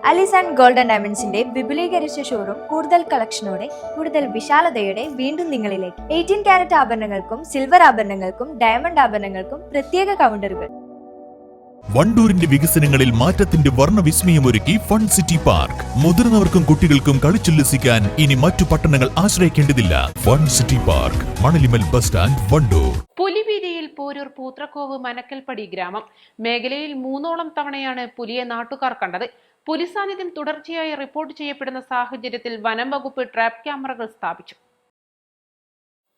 Alice and golden ഡയമണ്ട്സിന്റെ വിപുലീകരിച്ച showroom കൂടുതൽ കളക്ഷനോടെ കൂടുതൽ വിശാലതയോടെ വീണ്ടും നിങ്ങളിലേക്ക് 18 കാരറ്റ് ആഭരണങ്ങൾക്കും സിൽവർ ആഭരണങ്ങൾക്കും ഡയമണ്ട് ആഭരണങ്ങൾക്കും പ്രത്യേക കൗണ്ടറുകൾ. വണ്ടൂരിന്റെ വികസനങ്ങളിൽ മാറ്റത്തിന്റെ വർണ്ണവിസ്മയമൊരുക്കി ഫൺ സിറ്റി പാർക്ക്. മുതിർന്നവർക്കും കുട്ടികൾക്കും കളിച്ചുല്ലസിക്കാൻ ഇനി മറ്റു പട്ടണങ്ങൾ ആശ്രയിക്കേണ്ടതില്ല. Fun city park, Manalimal bus stand, Wandoor. പുലിവീതിയിൽ പോരൂർ പൂത്രക്കോവ് മനക്കൽപ്പടി ഗ്രാമം മേഖലയിൽ 3ഓളം തവണയാണ് പുലിയെ നാട്ടുകാർ കണ്ടത്. പുലി സാന്നിധ്യം തുടർച്ചയായി റിപ്പോർട്ട് ചെയ്യപ്പെടുന്ന സാഹചര്യത്തിൽ വനം വകുപ്പ് ട്രാപ്പ് ക്യാമറകൾ സ്ഥാപിച്ചു.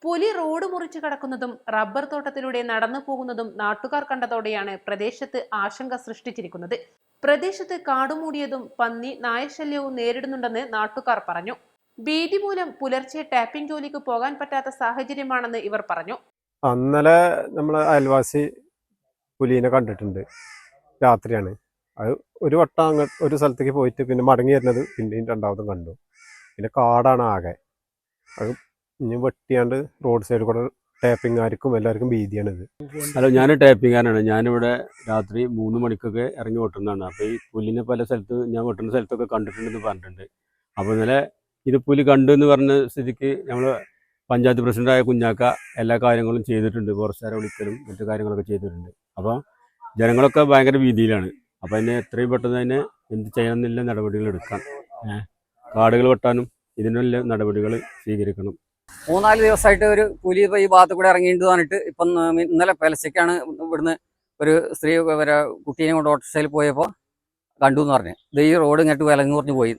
പുലി റോഡ് മുറിച്ചു കടക്കുന്നതും റബ്ബർ തോട്ടത്തിലൂടെ നടന്നു പോകുന്നതും നാട്ടുകാർ കണ്ടതോടെയാണ് പ്രദേശത്ത് ആശങ്ക സൃഷ്ടിച്ചിരിക്കുന്നത്. പ്രദേശത്ത് കാടുമൂടിയതും പന്നി നായശല്യവും നേരിടുന്നുണ്ടെന്ന് നാട്ടുകാർ പറഞ്ഞു. ഭീതി മൂലം പുലർച്ചെ ടാപ്പിംഗ് ജോലിക്ക് പോകാൻ പറ്റാത്ത സാഹചര്യമാണെന്ന് ഇവർ പറഞ്ഞു. ഇന്നലെ നമ്മളെ അയൽവാസി പുലിനെ കണ്ടിട്ടുണ്ട്. രാത്രിയാണ് അത്. ഒരു വട്ടം അങ്ങോട്ട് ഒരു സ്ഥലത്തേക്ക് പോയിട്ട് പിന്നെ മടങ്ങി വരുന്നത് പിന്നെയും രണ്ടാമതും കണ്ടു. പിന്നെ കാടാണ് ആകെ. അത് ഇനി വെട്ടിയാണ്ട് റോഡ് സൈഡിൽ കൂടെ ടാപ്പിംഗുകാർക്കും എല്ലാവർക്കും ഭീതിയാണിത്. ഹലോ, ഞാൻ ടാപ്പിംഗുകാരനാണ്. ഞാനിവിടെ രാത്രി 3 മണിക്കൊക്കെ ഇറങ്ങി വെട്ടുന്നതാണ്. അപ്പോൾ ഈ പുല്ലിനെ പല സ്ഥലത്ത് ഞാൻ വെട്ടുന്ന സ്ഥലത്തൊക്കെ കണ്ടിട്ടുണ്ടെന്ന് പറഞ്ഞിട്ടുണ്ട്. അപ്പോൾ ഇന്നലെ ഇത് പുലി കണ്ടു എന്ന് പറഞ്ഞ സ്ഥിതിക്ക് നമ്മൾ പഞ്ചായത്ത് പ്രസിഡന്റായ കുഞ്ഞാക്ക എല്ലാ കാര്യങ്ങളും ചെയ്തിട്ടുണ്ട്. ഫോറസ്റ്റുകാരെ വിളിക്കലും മറ്റു കാര്യങ്ങളൊക്കെ ചെയ്തിട്ടുണ്ട്. അപ്പോൾ ജനങ്ങളൊക്കെ ഭയങ്കര ഭീതിയിലാണ്. അപ്പോൾ അതിനെ എത്രയും പെട്ടെന്ന് അതിനെ എന്ത് ചെയ്യണമെന്നില്ല നടപടികൾ എടുക്കാം. കാടുകൾ വെട്ടാനും ഇതിനുള്ള നടപടികൾ സ്വീകരിക്കണം. 3-4 ദിവസമായിട്ട് ഒരു പുലി ഇപ്പോൾ ഈ ഭാഗത്ത് കൂടെ ഇറങ്ങിയിട്ട് പറഞ്ഞിട്ട് ഇപ്പം ഇന്നലെ പെലച്ചയ്ക്കാണ് ഇവിടുന്ന് ഒരു സ്ത്രീ കുട്ടീനെ കൊണ്ട് ഓട്ടോറിക്ഷയിൽ പോയപ്പോൾ കണ്ടു എന്ന് പറഞ്ഞു. ഇത് ഈ റോഡ് ഇങ്ങോട്ട് വിലങ്ങ് കുറഞ്ഞ് പോയി.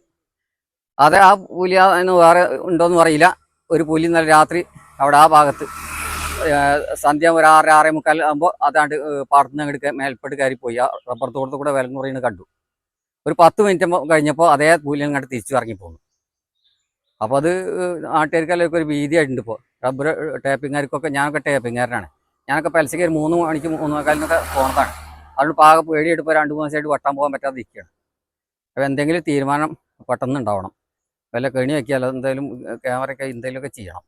അതെ, ആ പുലി വേറെ ഉണ്ടോയെന്ന് അറിയില്ല. ഒരു പുലി ഇന്നലെ രാത്രി അവിടെ ആ ഭാഗത്ത് സന്ധ്യ ഒരു 6-6:45 ആകുമ്പോൾ അതാണ്ട് പാടത്തുനിന്ന് അങ്ങോട്ട് മേൽപ്പെട്ട് കയറിപ്പോയി. ആ റബ്ബർ തോട്ടത്തിൽ കൂടെ വിലങ്ങ് കുറയുന്നത് കണ്ടു. ഒരു 10 മിനിറ്റ് കഴിഞ്ഞപ്പോൾ അതേ പുലി അങ്ങോട്ട് തിരിച്ചു ഇറങ്ങിപ്പോന്നു. അപ്പോൾ അത് നാട്ടുകാർക്കെല്ലാം ഒരു ഭീതിയായിട്ടുണ്ട്. ഇപ്പോൾ റബ്ബർ ടാപ്പിംഗുകാർക്കൊക്കെ, ഞാനൊക്കെ ടാപ്പിംഗുകാരനാണ്. ഞാനൊക്കെ പലിശയ്ക്ക് 3 മണിക്ക് 3:15 പോകുന്നതാണ്. അതുകൊണ്ട് പാകം പേടിയായിട്ട് ഇപ്പോൾ 2-3 ദിവസമായിട്ട് വെട്ടാൻ പോകാൻ പറ്റാതെ ഇരിക്കുകയാണ്. അപ്പോൾ എന്തെങ്കിലും തീരുമാനം പെട്ടെന്ന് ഉണ്ടാവണം. വല്ല കെണി വയ്ക്കിയാൽ എന്തെങ്കിലും ക്യാമറയൊക്കെ എന്തെങ്കിലുമൊക്കെ ചെയ്യണം.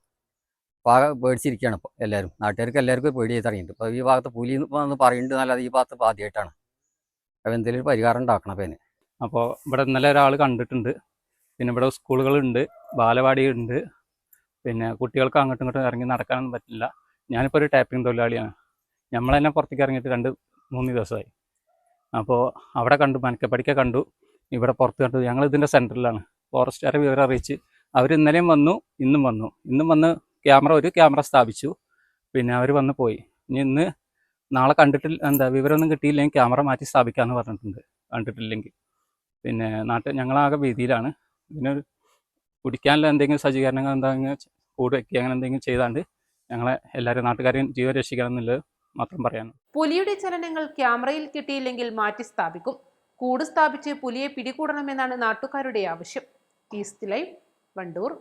പാകം പേടിച്ചിരിക്കുകയാണ് ഇപ്പോൾ എല്ലാവരും. നാട്ടുകാർക്ക് എല്ലാവർക്കും പേടിയായി തുടങ്ങിയിട്ടുണ്ട്. ഇപ്പോൾ ഈ ഭാഗത്ത് പുലി എന്ന് പറയുന്നുണ്ട് എന്നല്ലാതെ ഈ ഭാഗത്ത് ആദ്യമായിട്ടാണ്. അപ്പോൾ എന്തെങ്കിലും പരിഹാരം ഉണ്ടാക്കണം. അപ്പോൾ അതിന് അപ്പോൾ ഇവിടെ ഇന്നലെ ഒരാൾ കണ്ടിട്ടുണ്ട്. പിന്നെ ഇവിടെ സ്കൂളുകളുണ്ട്, ബാലവാടിയുണ്ട്. പിന്നെ കുട്ടികൾക്ക് അങ്ങോട്ടും ഇങ്ങോട്ടും ഇറങ്ങി നടക്കാനൊന്നും പറ്റില്ല. ഞാനിപ്പോൾ ഒരു ടാപ്പിംഗ് തൊഴിലാളിയാണ്. നമ്മൾ തന്നെ പുറത്തേക്ക് ഇറങ്ങിയിട്ട് 2-3 ദിവസമായി. അപ്പോൾ അവിടെ കണ്ടു, മനക്കപ്പടിക്ക കണ്ടു, ഇവിടെ പുറത്ത് കണ്ടു. ഞങ്ങൾ ഇതിൻ്റെ സെൻറ്ററിലാണ്. ഫോറസ്റ്റുകാരെ വിവരം അറിയിച്ച് അവർ ഇന്നലെയും വന്നു, ഇന്നും വന്ന് ഒരു ക്യാമറ സ്ഥാപിച്ചു. പിന്നെ അവർ വന്ന് പോയി. ഇന്ന് നാളെ കണ്ടിട്ടില്ല, വിവരമൊന്നും കിട്ടിയില്ലെങ്കിൽ ക്യാമറ മാറ്റി സ്ഥാപിക്കാമെന്ന് പറഞ്ഞിട്ടുണ്ട്. കണ്ടിട്ടില്ലെങ്കിൽ പിന്നെ ഞങ്ങളാകെ ഭീതിയിലാണ്. ഇതിനൊരു കുടിക്കാനുള്ള എന്തെങ്കിലും സജ്ജീകരണങ്ങൾ എന്തെങ്കിലും കൂട് വയ്ക്കുക, അങ്ങനെ എന്തെങ്കിലും ചെയ്താണ്ട് ഞങ്ങളെ എല്ലാവരും നാട്ടുകാരെയും ജീവൻ രക്ഷിക്കണം എന്നുള്ളത് മാത്രം പറയാനും. പുലിയുടെ ചലനങ്ങൾ ക്യാമറയിൽ കിട്ടിയില്ലെങ്കിൽ മാറ്റി സ്ഥാപിക്കും. കൂട് സ്ഥാപിച്ച് പുലിയെ പിടികൂടണമെന്നാണ് നാട്ടുകാരുടെ ആവശ്യം. East live, Wandoor.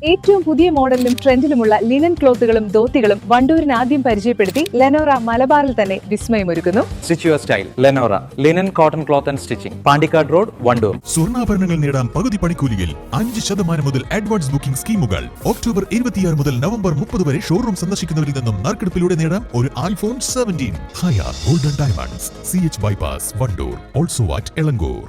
ഏറ്റവും പുതിയ മോഡലിലും ട്രെൻഡിലുമുള്ള ലിനൻ ക്ലോത്തുകളും ധോത്തികളും വണ്ടൂരിന് ആദ്യം പരിചയപ്പെടുത്തി ലെനോറ മലബാറിൽ തന്നെ വിസ്മയമൊരുക്കുന്നു. Stitch your style Lenora linen cotton cloth and stitching, Pandikkad road, Wandoor. സ്വർണ്ണാഭരണങ്ങൾ നേടാം പകുതി പണിക്കൂലിയിൽ 5% മുതൽ അഡ്വാൻസ് ബുക്കിംഗ് സ്കീമുകൾ. ഒക്ടോബർ 26 മുതൽ നവംബർ 30 വരെ ഷോറൂം സന്ദർശിക്കുന്നവരിൽ നിന്നും നറുക്കെടുപ്പിലൂടെ നേടാം ഒരു iPhone 17. Haya golden diamonds, CH bypass, Wandoor. Also at Elankur.